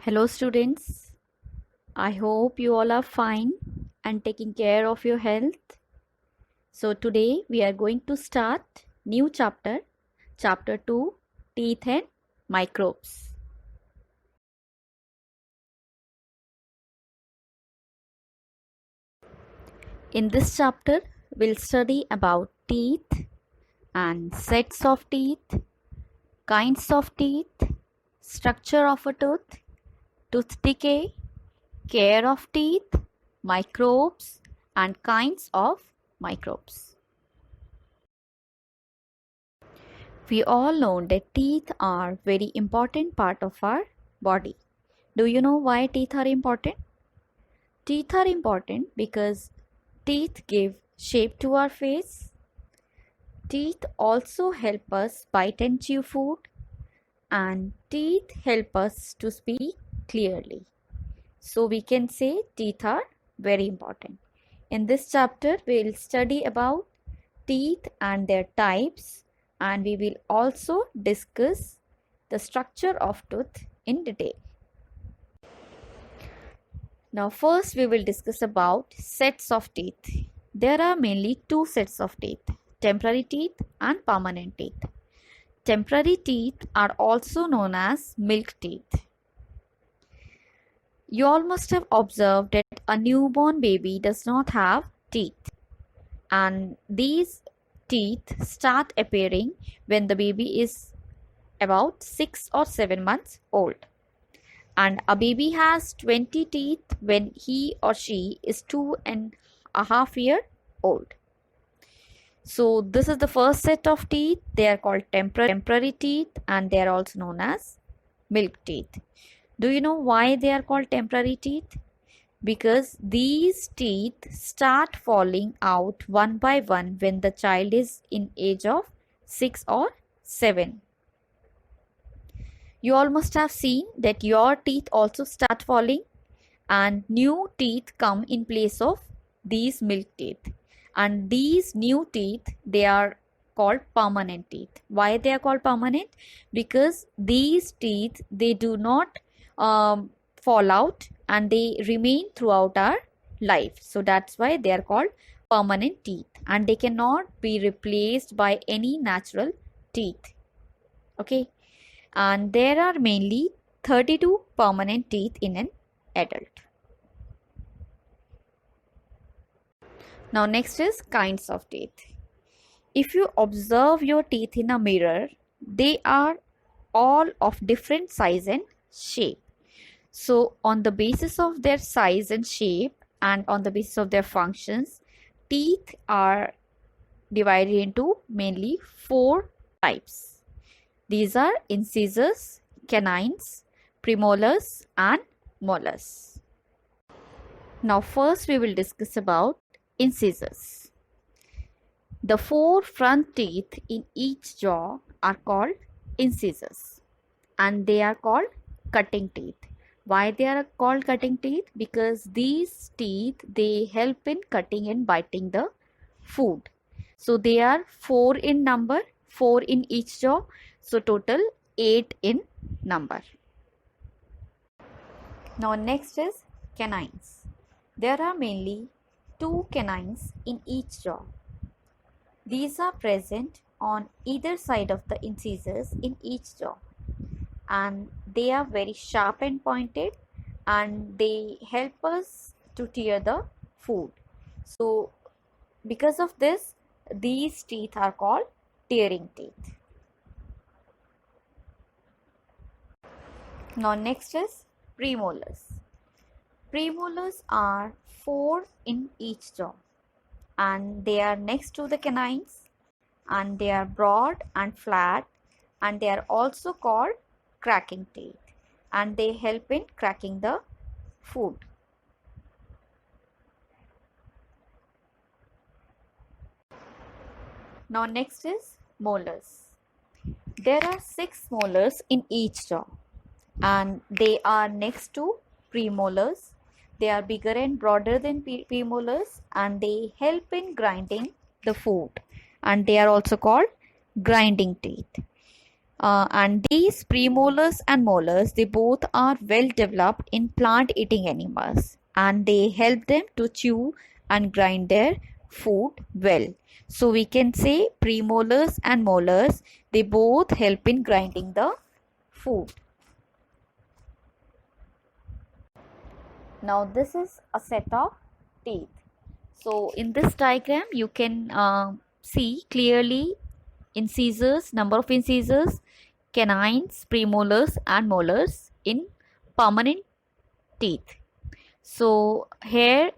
Hello students, I hope you all are fine and taking care of your health. So today we are going to start new chapter, chapter 2, teeth and microbes. In this chapter we'll study about teeth and sets of teeth, kinds of teeth, structure of a tooth decay, care of teeth, microbes and kinds of microbes. We all know that teeth are very important part of our body. Do you know why teeth are important? Teeth are important because teeth give shape to our face. Teeth also help us bite and chew food, and teeth help us to speak clearly. So we can say teeth are very important. In this chapter, we will study about teeth and their types, and we will also discuss the structure of tooth in detail. Now first we will discuss about sets of teeth. There are mainly two sets of teeth, temporary teeth and permanent teeth. Temporary teeth are also known as milk teeth. You all must have observed that a newborn baby does not have teeth, and these teeth start appearing when the baby is about 6 or 7 months old, and a baby has 20 teeth when he or she is 2.5 years old. So this is the first set of teeth. They are called temporary teeth, and they are also known as milk teeth. Do you know why they are called temporary teeth? Because these teeth start falling out one by one when the child is in age of 6 or 7. You all must have seen that your teeth also start falling and new teeth come in place of these milk teeth. And these new teeth, they are called permanent teeth. Why they are called permanent? Because these teeth, they do not fall out and they remain throughout our life. So that's why they are called permanent teeth, and they cannot be replaced by any natural teeth. Okay, and there are mainly 32 permanent teeth in an adult. Now next is kinds of teeth. If you observe your teeth in a mirror, they are all of different size and shape. So on the basis of their size and shape and on the basis of their functions, teeth are divided into mainly 4 types. These are incisors, canines, premolars and molars. Now first we will discuss about incisors. The 4 front teeth in each jaw are called incisors, and they are called cutting teeth. Why they are called cutting teeth? Because these teeth, they help in cutting and biting the food. So they are 4 in number, 4 in each jaw, so total 8 in number. Now next is canines. There are mainly 2 canines in each jaw. These are present on either side of the incisors in each jaw, and they are very sharp and pointed, and they help us to tear the food. So because of this, these teeth are called tearing teeth. Now next is premolars. Premolars are 4 in each jaw, and they are next to the canines, and they are broad and flat, and they are also called cracking teeth, and they help in cracking the food. Now next is molars. There are 6 molars in each jaw, and they are next to premolars. They are bigger and broader than premolars, and they help in grinding the food, and they are also called grinding teeth. And these premolars and molars, they both are well developed in plant eating animals, and they help them to chew and grind their food well. So we can say premolars and molars, they both help in grinding the food. Now this is a set of teeth. So in this diagram you can see clearly incisors, number of incisors, canines, premolars and molars in permanent teeth. So here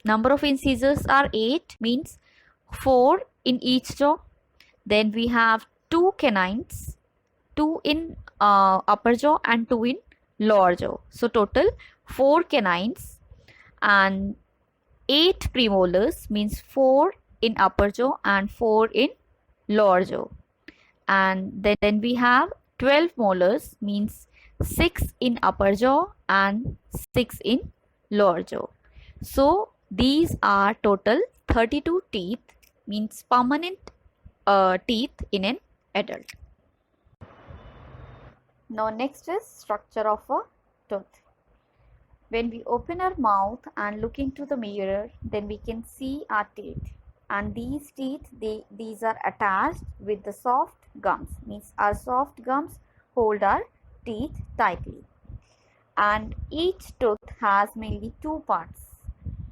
number of incisors are 8, means 4 in each jaw. Then we have 2 canines, 2 in upper jaw and 2 in lower jaw. So total 4 canines and 8 premolars, means 4 in upper jaw and 4 in lower jaw. And then we have 12 molars, means 6 in upper jaw and 6 in lower jaw. So these are total 32 teeth, means permanent teeth in an adult. Now next is structure of a tooth. When we open our mouth and look into the mirror, then we can see our teeth. And these teeth, these are attached with the soft gums, means our soft gums hold our teeth tightly. And each tooth has mainly 2 parts.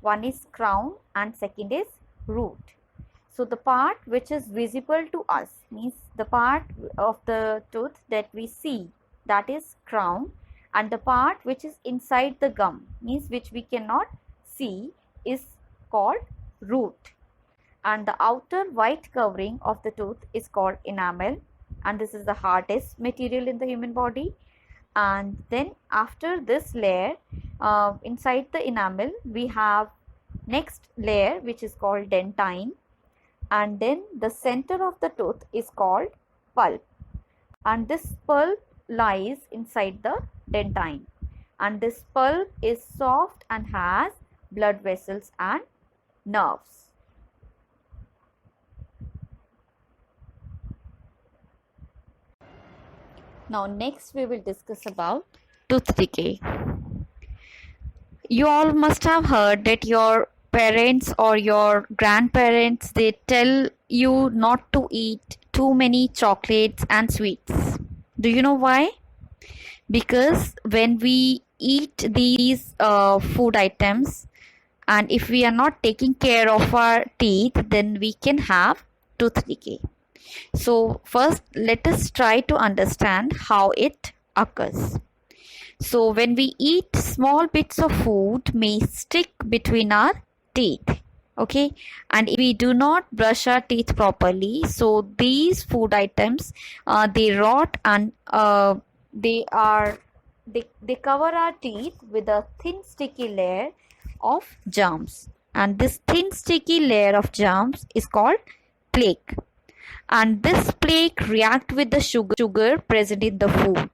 One is crown and second is root. So the part which is visible to us, means the part of the tooth that we see, that is crown, and the part which is inside the gum, means which we cannot see, is called root. And the outer white covering of the tooth is called enamel, and this is the hardest material in the human body. And then after this layer, inside the enamel we have next layer which is called dentine, and then the center of the tooth is called pulp, and this pulp lies inside the dentine, and this pulp is soft and has blood vessels and nerves. Now next we will discuss about tooth decay. You all must have heard that your parents or your grandparents, they tell you not to eat too many chocolates and sweets. Do you know why? Because when we eat these food items, and if we are not taking care of our teeth, then we can have tooth decay. So first let us try to understand how it occurs. So when we eat, small bits of food may stick between our teeth, okay, and if we do not brush our teeth properly, so these food items they rot, and they cover our teeth with a thin sticky layer of germs, and this thin sticky layer of germs is called plaque, and this plaque react with the sugar present in the food.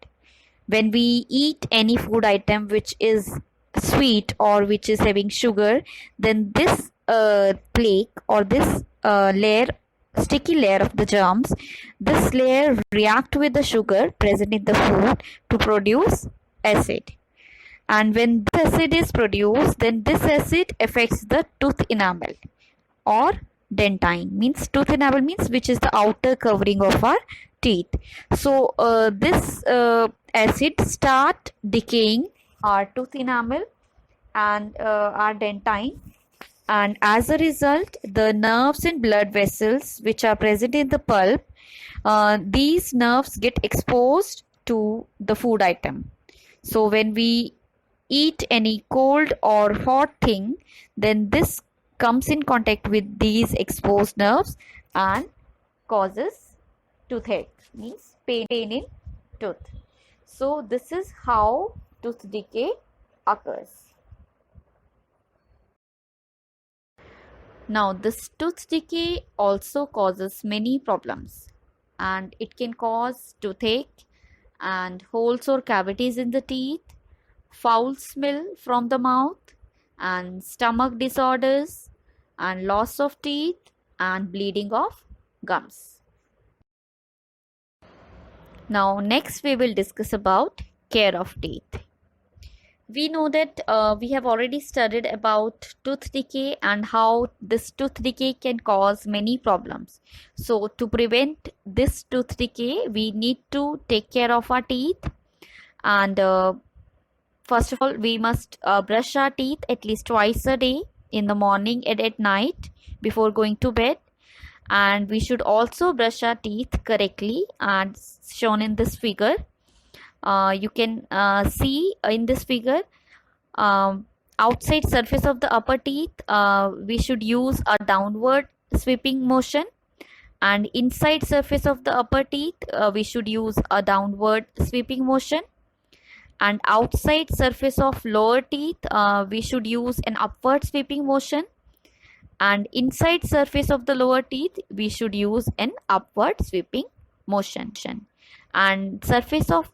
When we eat any food item which is sweet or which is having sugar, then this plaque or this sticky layer of the germs, this layer react with the sugar present in the food to produce acid. And when this acid is produced, then this acid affects the tooth enamel or dentine, means tooth enamel means which is the outer covering of our teeth. So this acid start decaying our tooth enamel and our dentine, and as a result the nerves and blood vessels which are present in the pulp, these nerves get exposed to the food item. So when we eat any cold or hot thing, then this comes in contact with these exposed nerves and causes toothache, means pain in tooth. So this is how tooth decay occurs. Now this tooth decay also causes many problems, and it can cause toothache and holes or cavities in the teeth, foul smell from the mouth, and stomach disorders, and loss of teeth, and bleeding of gums. Now next we will discuss about care of teeth. We know that we have already studied about tooth decay and how this tooth decay can cause many problems. So to prevent this tooth decay, we need to take care of our teeth. And first of all, we must brush our teeth at least twice a day, in the morning and at night before going to bed. And we should also brush our teeth correctly, and shown in this figure. You can see in this figure, outside surface of the upper teeth, we should use a downward sweeping motion, and inside surface of the upper teeth, we should use a downward sweeping motion, and outside surface of lower teeth, we should use an upward sweeping motion, and inside surface of the lower teeth, we should use an upward sweeping motion. And surface of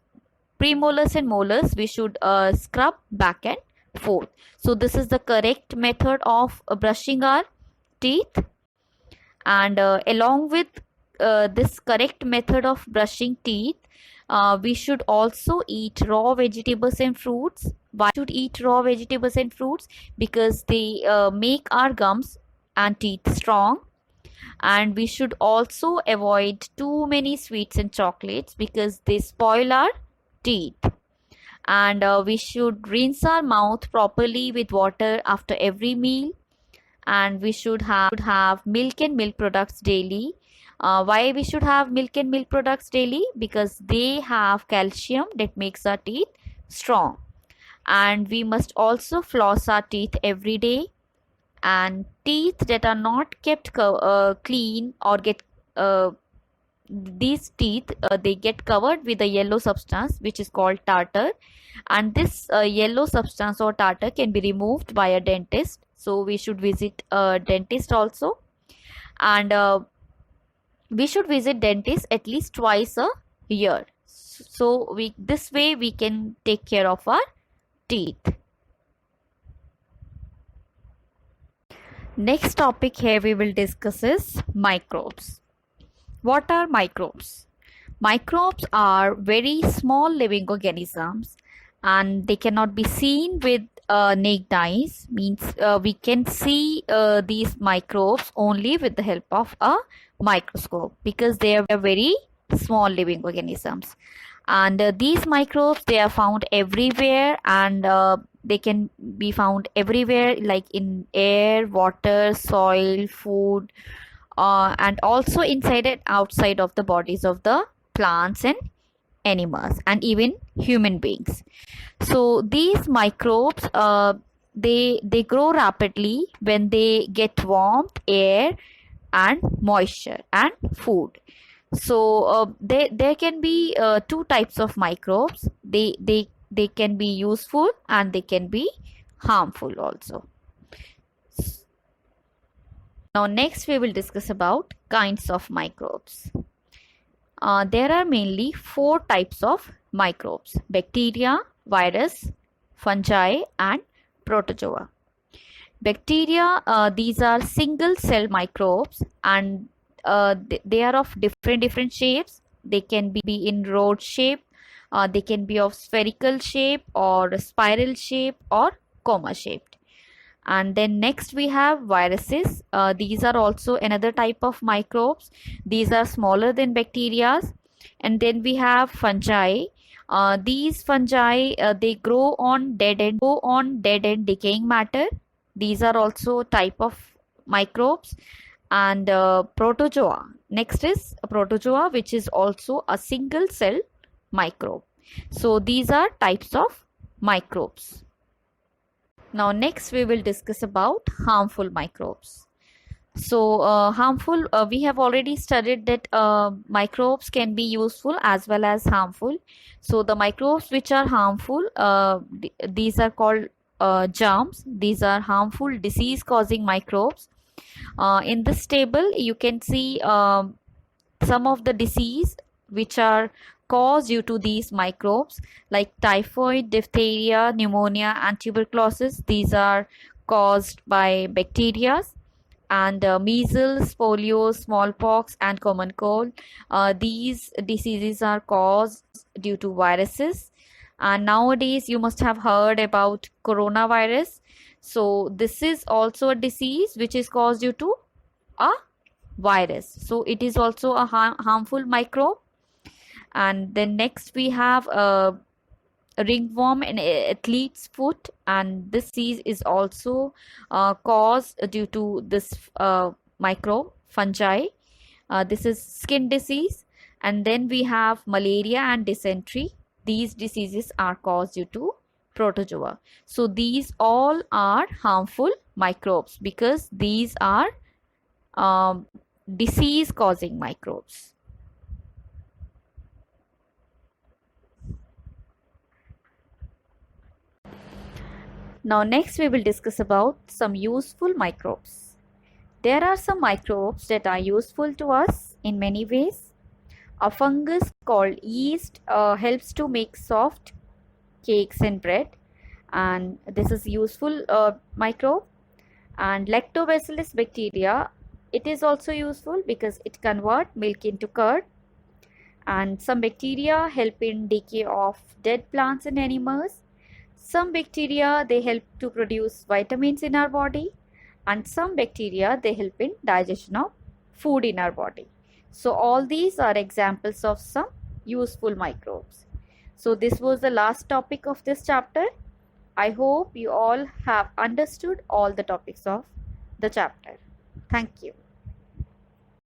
premolars and molars, we should scrub back and forth. So this is the correct method of brushing our teeth. And along with this correct method of brushing teeth, we should also eat raw vegetables and fruits. Why should eat raw vegetables and fruits? Because they make our gums and teeth strong. And we should also avoid too many sweets and chocolates because they spoil our teeth. And we should rinse our mouth properly with water after every meal. And we should have milk and milk products daily. Why we should have milk and milk products daily? Because they have calcium that makes our teeth strong. And we must also floss our teeth every day. And teeth that are not kept clean or get these teeth, they get covered with a yellow substance which is called tartar, and this yellow substance or tartar can be removed by a dentist. So we should visit a dentist also. And we should visit dentist at least twice a year. So this way we can take care of our teeth. Next topic here we will discuss is microbes. What are microbes? Microbes are very small living organisms, and they cannot be seen with naked eyes. Means we can see these microbes only with the help of a microscope, because they are very small living organisms. And these microbes, they are found everywhere, and they can be found everywhere, like in air, water, soil, food, and also inside and outside of the bodies of the plants and animals, and even human beings. So these microbes, they grow rapidly when they get warmth, air, and moisture and food. So there can be two types of microbes. They can be useful and they can be harmful also. Now next we will discuss about kinds of microbes. There are mainly 4 types of microbes: bacteria, virus, fungi, and protozoa. Bacteria, these are single cell microbes, and they are of different shapes. They can be in rod shape, they can be of spherical shape or spiral shape or coma shaped. And then next we have viruses. These are also another type of microbes. These are smaller than bacteria. And then we have fungi. These fungi, they grow on dead and decaying matter. These are also type of microbes. And protozoa. Next is a protozoa, which is also a single cell microbe. So these are types of microbes. Now next we will discuss about harmful microbes. So harmful, we have already studied that microbes can be useful as well as harmful. So the microbes which are harmful, these are called germs. These are harmful disease causing microbes. In this table you can see some of the disease which are caused due to these microbes, like typhoid, diphtheria, pneumonia, and tuberculosis. These are caused by bacteria. and measles, polio, smallpox, and common cold. These diseases are caused due to viruses. And nowadays, you must have heard about coronavirus. So, this is also a disease which is caused due to a virus. So, it is also a harmful microbe. And then next we have a ringworm in athlete's foot, and this disease is also caused due to this microbe fungi. This is skin disease. And then we have malaria and dysentery. These diseases are caused due to protozoa. So these all are harmful microbes because these are disease causing microbes. Now next we will discuss about some useful microbes. There are some microbes that are useful to us in many ways. A fungus called yeast helps to make soft cakes and bread, and this is useful microbe. And lactobacillus bacteria, it is also useful because it convert milk into curd. And some bacteria help in decay of dead plants and animals. Some bacteria, they help to produce vitamins in our body, and some bacteria, they help in digestion of food in our body. So all these are examples of some useful microbes. So this was the last topic of this chapter. I hope you all have understood all the topics of the chapter. Thank you.